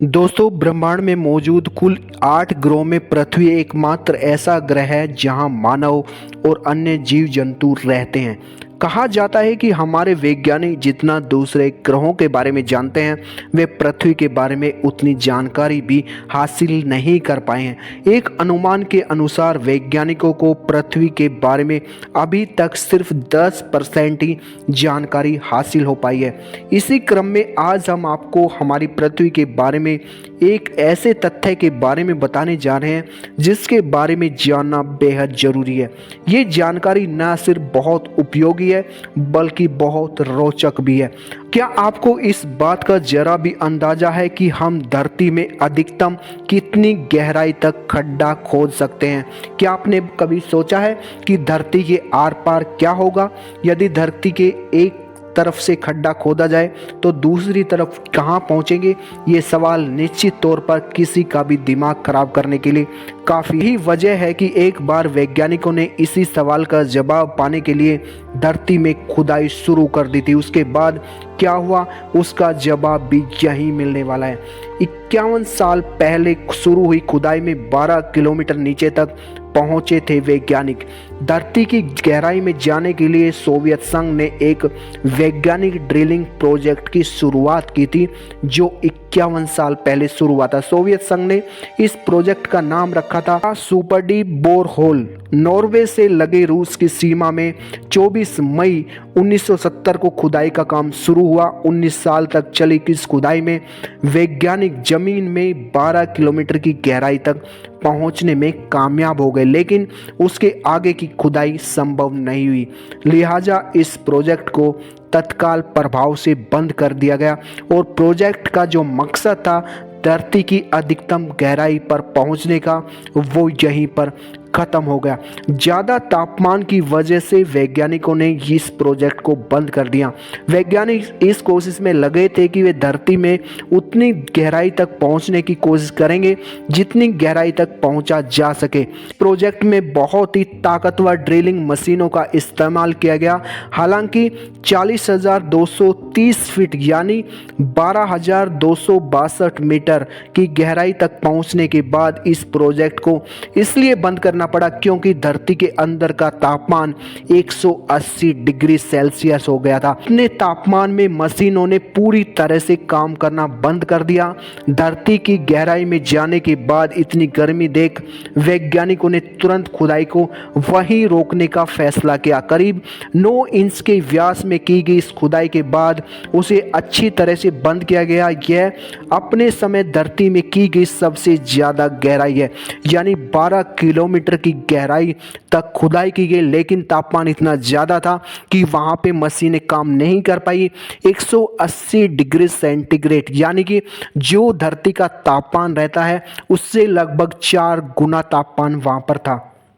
दोस्तों, ब्रह्मांड में मौजूद कुल 8 ग्रहों में पृथ्वी एकमात्र ऐसा ग्रह है जहां मानव और अन्य जीव जंतु रहते हैं। कहा जाता है कि हमारे वैज्ञानिक जितना दूसरे ग्रहों के बारे में जानते हैं, वे पृथ्वी के बारे में उतनी जानकारी भी हासिल नहीं कर पाए हैं। एक अनुमान के अनुसार वैज्ञानिकों को पृथ्वी के बारे में अभी तक सिर्फ 10% ही जानकारी हासिल हो पाई है। इसी क्रम में आज हम आपको हमारी पृथ्वी के बारे में एक ऐसे तथ्य के बारे में बताने जा रहे हैं जिसके बारे में जानना बेहद ज़रूरी है। ये जानकारी न सिर्फ बहुत उपयोगी है बल्कि बहुत रोचक भी है। क्या आपको इस बात का जरा भी अंदाजा है कि हम धरती में अधिकतम कितनी गहराई तक खड्डा खोद सकते हैं? क्या आपने कभी सोचा है कि धरती के आर पार क्या होगा यदि धरती के एक तरफ से खड्डा खोदा जाए तो दूसरी तरफ कहां पहुंचेंगे? ये सवाल निश्चित तौर पर किसी का भी दिमाग खराब करने के लिए काफ़ी ही वजह है कि एक बार वैज्ञानिकों ने इसी सवाल का जवाब पाने के लिए धरती में खुदाई शुरू कर दी थी। उसके बाद क्या हुआ, उसका जवाब भी यही मिलने वाला है। 51 साल पहले शुरू हुई खुदाई में 12 किलोमीटर नीचे तक पहुंचे थे वैज्ञानिक। धरती की गहराई में जाने के लिए सोवियत संघ ने एक वैज्ञानिक ड्रिलिंग प्रोजेक्ट की शुरुआत की थी जो 51 साल पहले शुरू हुआ था। सोवियत संघ ने इस प्रोजेक्ट का नाम रखा था super deep bore hole. Norway से लगे रूस की सीमा में 24 मई 1970 को खुदाई का काम शुरू हुआ। 19 साल तक चली इस खुदाई में वैज्ञानिक जमीन में 12 किलोमीटर की गहराई तक पहुंचने में कामयाब हो गए, लेकिन उसके आगे की खुदाई संभव नहीं हुई। लिहाजा इस प्रोजेक्ट को तत्काल प्रभाव से बंद कर दिया गया और प्रोजेक्ट का जो मकसद था धरती की अधिकतम गहराई पर पहुंचने का, वो यहीं पर खत्म हो गया। ज़्यादा तापमान की वजह से वैज्ञानिकों ने इस प्रोजेक्ट को बंद कर दिया। वैज्ञानिक इस कोशिश में लगे थे कि वे धरती में उतनी गहराई तक पहुंचने की कोशिश करेंगे जितनी गहराई तक पहुंचा जा सके। प्रोजेक्ट में बहुत ही ताकतवर ड्रिलिंग मशीनों का इस्तेमाल किया गया। हालांकि 40,230 फीट यानी 12,262 मीटर की गहराई तक पहुंचने के बाद इस प्रोजेक्ट को इसलिए बंद करना पड़ा क्योंकि धरती के अंदर का तापमान 180 डिग्री सेल्सियस हो गया था। इतने तापमान में मशीनों ने पूरी तरह से काम करना बंद कर दिया। धरती की गहराई में जाने के बाद इतनी गर्मी देख वैज्ञानिकों ने तुरंत खुदाई को वहीं रोकने का फैसला किया। करीब 9 इंच के व्यास में की गई इस खुदाई के बाद उसे अच्छी तरह से बंद किया गया। यह अपने समय धरती में की गई सबसे ज्यादा गहराई है, यानी 12 किलोमीटर की गहराई तक खुदाई की गई, लेकिन तापमान इतना ज़्यादा था कि वहाँ पे मशीनें काम नहीं कर पाई। 180 डिग्री सेंटीग्रेड यानी कि जो धरती का तापमान रहता है उससे लगभग 4 गुना तापमान वहाँ पर था।